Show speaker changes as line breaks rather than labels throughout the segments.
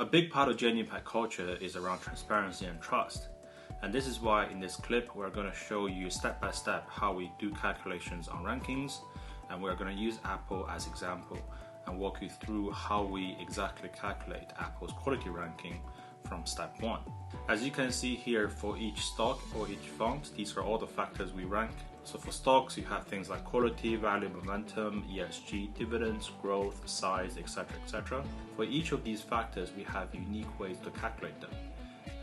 A big part of Gen Impact culture is around transparency and trust. And this is why in this clip, we're going to show you step by step how we do calculations on rankings. And we're going to use Apple as example and walk you through how we exactly calculate Apple's quality ranking from step 1. As you can see here, for each stock or each fund, these are all the factors we rank. So for stocks, you have things like quality, value, momentum, ESG, dividends, growth, size, etc., etc. For each of these factors, we have unique ways to calculate them.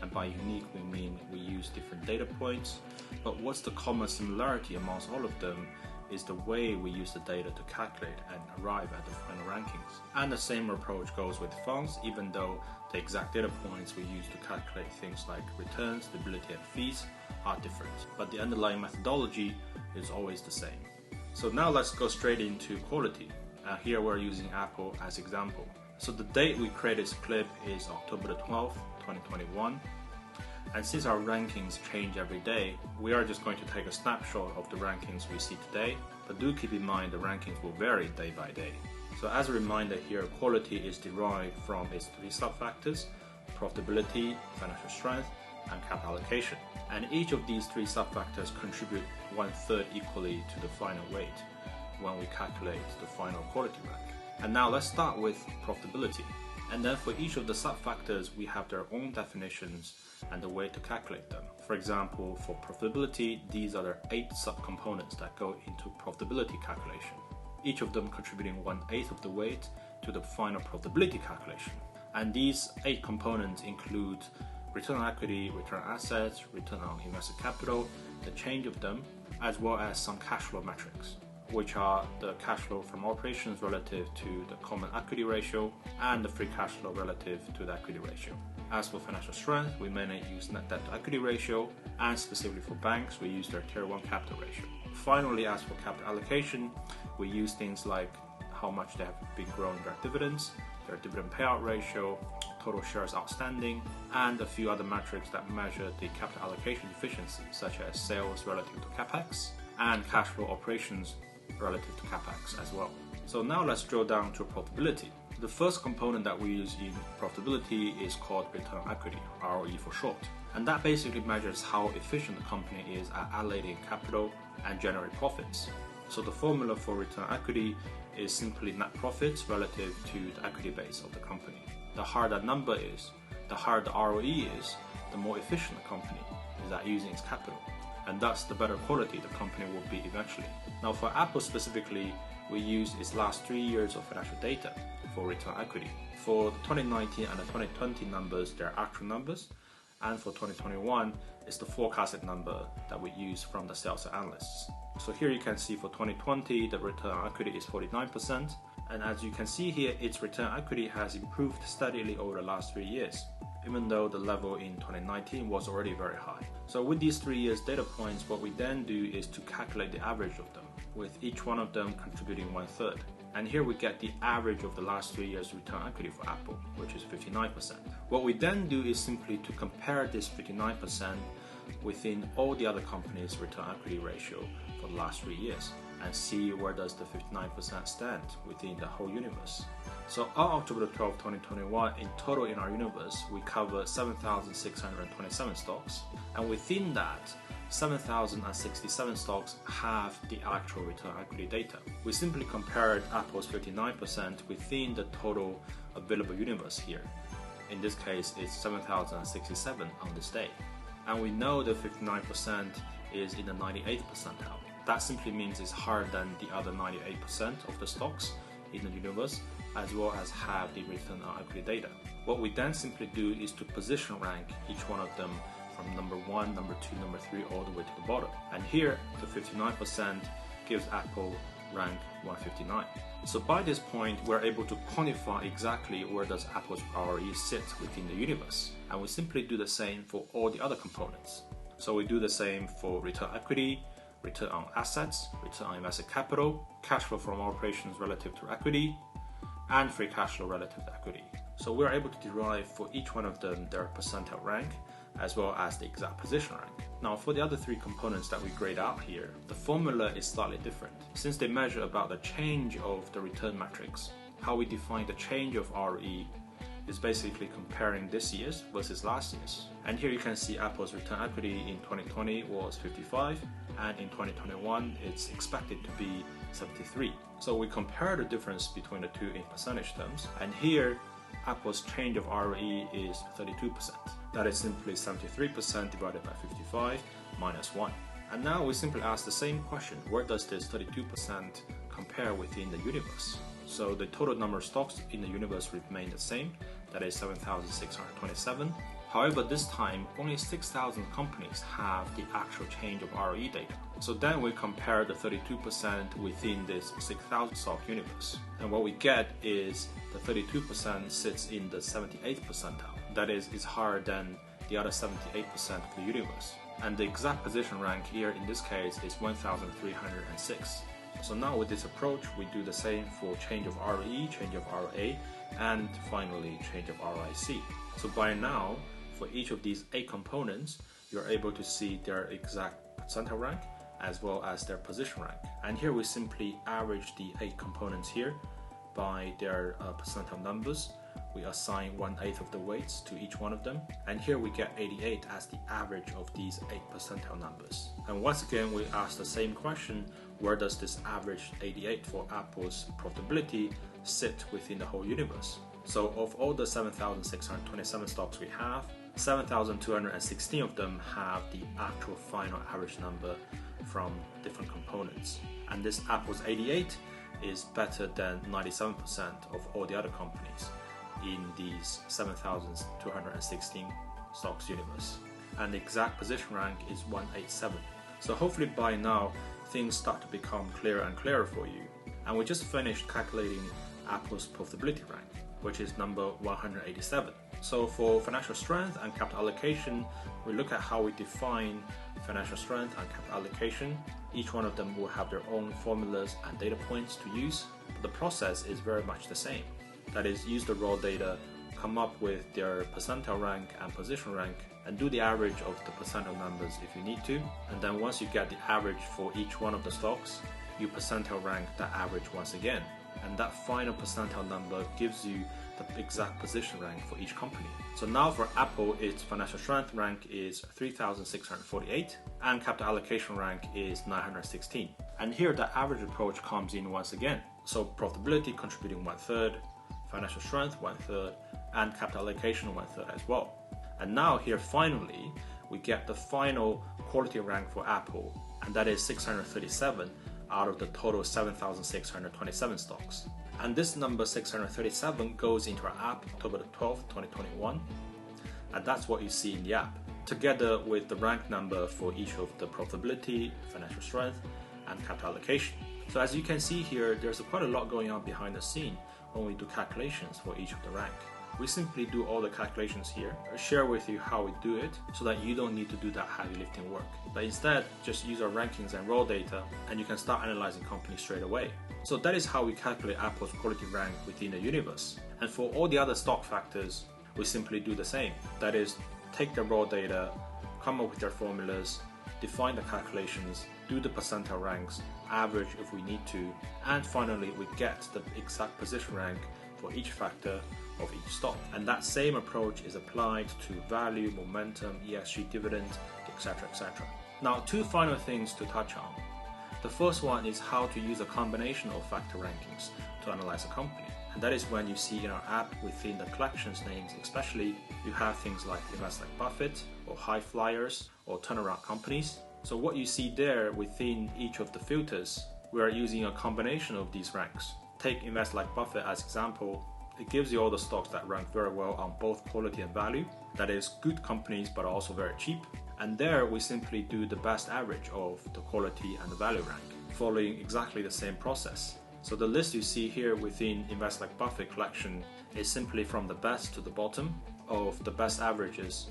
And by unique, we mean we use different data points. But what's the common similarity amongst all of them is the way we use the data to calculate and arrive at the final rankings. And the same approach goes with funds, even though the exact data points we use to calculate things like returns, stability, and fees are different. But the underlying methodology is always the same. So now let's go straight into quality. Here we're using Apple as example. So the date we created this clip is October the 12th, 2021. And since our rankings change every day, we are just going to take a snapshot of the rankings we see today, but do keep in mind the rankings will vary day by day. So as a reminder here, quality is derived from its 3 sub-factors: profitability, financial strength, and capital allocation. And each of these 3 sub-factors contribute 1/3 equally to the final weight when we calculate the final quality rank. And now let's start with profitability. And then for each of the sub-factors, we have their own definitions and the way to calculate them. For example, for profitability, these are the 8 sub-components that go into profitability calculation, each of them contributing 1/8 of the weight to the final profitability calculation. And these 8 components include return on equity, return on assets, return on invested capital, the change of them, as well as some cash flow metrics, which are the cash flow from operations relative to the common equity ratio and the free cash flow relative to the equity ratio. As for financial strength, we mainly use net debt to equity ratio, and specifically for banks, we use their Tier 1 capital ratio. Finally, as for capital allocation, we use things like how much they have been growing their dividends, their dividend payout ratio, total shares outstanding, and a few other metrics that measure the capital allocation efficiency, such as sales relative to capex and cash flow operations relative to capex as well. So now let's drill down to profitability. The first component that we use in profitability is called return on equity, ROE for short. And that basically measures how efficient the company is at allocating capital and generate profits. So the formula for return on equity is simply net profits relative to the equity base of the company. The higher that number is, the higher the ROE is, the more efficient the company is at using its capital. And thus the better quality the company will be eventually. Now for Apple specifically, we use its last 3 years of financial data for return on equity. For the 2019 and the 2020 numbers, they're actual numbers, and for 2021, it's the forecasted number that we use from the sales analysts. So here you can see for 2020, the return on equity is 49%, and as you can see here, its return on equity has improved steadily over the last 3 years, even though the level in 2019 was already very high. So with these 3 years data points, what we then do is to calculate the average of them, with each one of them contributing 1/3. And here we get the average of the last 3 years return on equity for Apple, which is 59%. What we then do is simply to compare this 59% within all the other companies' return on equity ratio for the last 3 years and see where does the 59% stand within the whole universe. So on October 12, 2021, in total in our universe, we cover 7,627 stocks, and within that, 7,067 stocks have the actual return on equity data. We simply compared Apple's 59% within the total available universe here. In this case, it's 7,067 on this day. And we know the 59% is in the 98th percentile. That simply means it's higher than the other 98% of the stocks in the universe, as well as have the return on equity data. What we then simply do is to position rank each one of them from number 1, number 2, number 3, all the way to the bottom. And here, the 59% gives Apple rank 159. So by this point, we're able to quantify exactly where does Apple's ROE sit within the universe. And we simply do the same for all the other components. So we do the same for return on equity, return on assets, return on invested capital, cash flow from operations relative to equity, and free cash flow relative to equity. So we're able to derive for each one of them their percentile rank, as well as the exact position rank. Now for the other 3 components that we grade out here, the formula is slightly different, since they measure about the change of the return metrics. How we define the change of ROE is basically comparing this year's versus last year's. And here you can see Apple's return equity in 2020 was 55, and in 2021 it's expected to be 73. So we compare the difference between the two in percentage terms, and here Apple's change of ROE is 32%. That is simply 73% divided by 55 minus 1. And now we simply ask the same question: where does this 32% compare within the universe? So the total number of stocks in the universe remain the same, that is 7,627. However, this time only 6,000 companies have the actual change of ROE data. So then we compare the 32% within this 6,000 stock universe. And what we get is the 32% sits in the 78th percentile. That is, it's higher than the other 78% of the universe. And the exact position rank here in this case is 1,306. So now with this approach, we do the same for change of ROE, change of ROA, and finally change of ROIC. So by now, for each of these 8 components, you're able to see their exact percentile rank as well as their position rank. And here we simply average the 8 components here by their percentile numbers. We assign 1/8 of the weights to each one of them, and here we get 88 as the average of these 8 percentile numbers. And once again, we ask the same question: where does this average 88 for Apple's profitability sit within the whole universe? So of all the 7,627 stocks we have, 7,216 of them have the actual final average number from different components. And this Apple's 88 is better than 97% of all the other companies in these 7,216 stocks universe. And the exact position rank is 187. So hopefully by now things start to become clearer and clearer for you. And we just finished calculating Apple's profitability rank, which is number 187. So for financial strength and capital allocation, we look at how we define financial strength and capital allocation. Each one of them will have their own formulas and data points to use, but the process is very much the same. That is, use the raw data, come up with their percentile rank and position rank, and do the average of the percentile numbers if you need to. And then once you get the average for each one of the stocks, you percentile rank that average once again. And that final percentile number gives you the exact position rank for each company. So now for Apple, its financial strength rank is 3,648 and capital allocation rank is 916. And here the average approach comes in once again. So profitability contributing 1/3, financial strength 1/3, and capital allocation 1/3 as well. And now here finally we get the final quality rank for Apple, and that is 637 out of the total 7,627 stocks. And this number 637 goes into our app October the 12th, 2021, and that's what you see in the app, together with the rank number for each of the profitability, financial strength, and capital allocation. So as you can see here, there's quite a lot going on behind the scene when we do calculations for each of the rank. We simply do all the calculations here, share with you how we do it so that you don't need to do that heavy lifting work. But instead, just use our rankings and raw data and you can start analyzing companies straight away. So that is how we calculate Apple's quality rank within the universe. And for all the other stock factors, we simply do the same. That is, take the raw data, come up with their formulas, define the calculations, do the percentile ranks, average if we need to, and finally we get the exact position rank for each factor of each stock. And that same approach is applied to value, momentum, ESG dividend, etc. etc. Now, 2 final things to touch on. The first one is how to use a combination of factor rankings to analyze a company. And that is when you see in our app within the collections names especially, you have things like invest like Buffett, or high flyers, or turnaround companies. So what you see there within each of the filters, we are using a combination of these ranks. Take invest like Buffett as example. It gives you all the stocks that rank very well on both quality and value. That is, good companies but also very cheap. And there we simply do the best average of the quality and the value rank, following exactly the same process. So the list you see here within Invest Like Buffett collection is simply from the best to the bottom of the best averages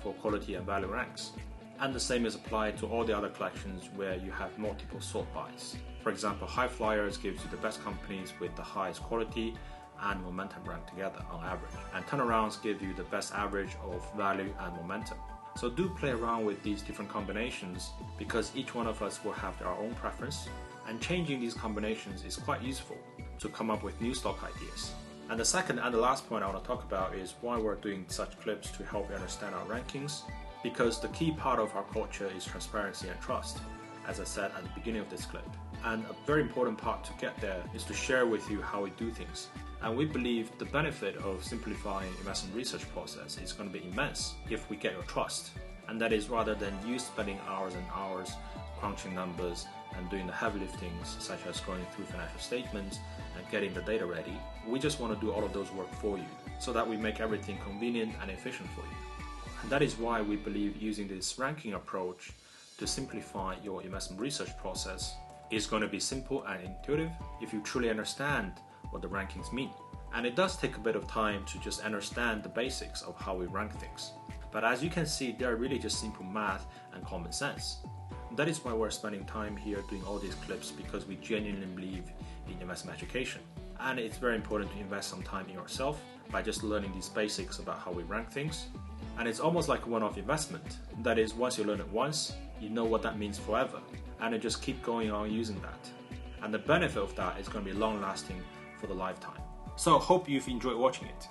for quality and value ranks. And the same is applied to all the other collections where you have multiple sort bys. For example, high flyers gives you the best companies with the highest quality and momentum rank together on average. And turnarounds give you the best average of value and momentum. So do play around with these different combinations because each one of us will have our own preference, and changing these combinations is quite useful to come up with new stock ideas. And the second and the last point I want to talk about is why we're doing such clips to help you understand our rankings. Because the key part of our culture is transparency and trust, as I said at the beginning of this clip. And a very important part to get there is to share with you how we do things. And we believe the benefit of simplifying investment research process is going to be immense if we get your trust. And that is rather than you spending hours and hours crunching numbers and doing the heavy liftings such as going through financial statements and getting the data ready, we just want to do all of those work for you so that we make everything convenient and efficient for you. And that is why we believe using this ranking approach to simplify your investment research process is going to be simple and intuitive if you truly understand what the rankings mean. And it does take a bit of time to just understand the basics of how we rank things. But as you can see, they're really just simple math and common sense. And that is why we're spending time here doing all these clips, because we genuinely believe in investment education. And it's very important to invest some time in yourself by just learning these basics about how we rank things. And it's almost like a one-off investment. That is, once you learn it once, you know what that means forever. And you just keep going on using that. And the benefit of that is going to be long-lasting for the lifetime. So hope you've enjoyed watching it.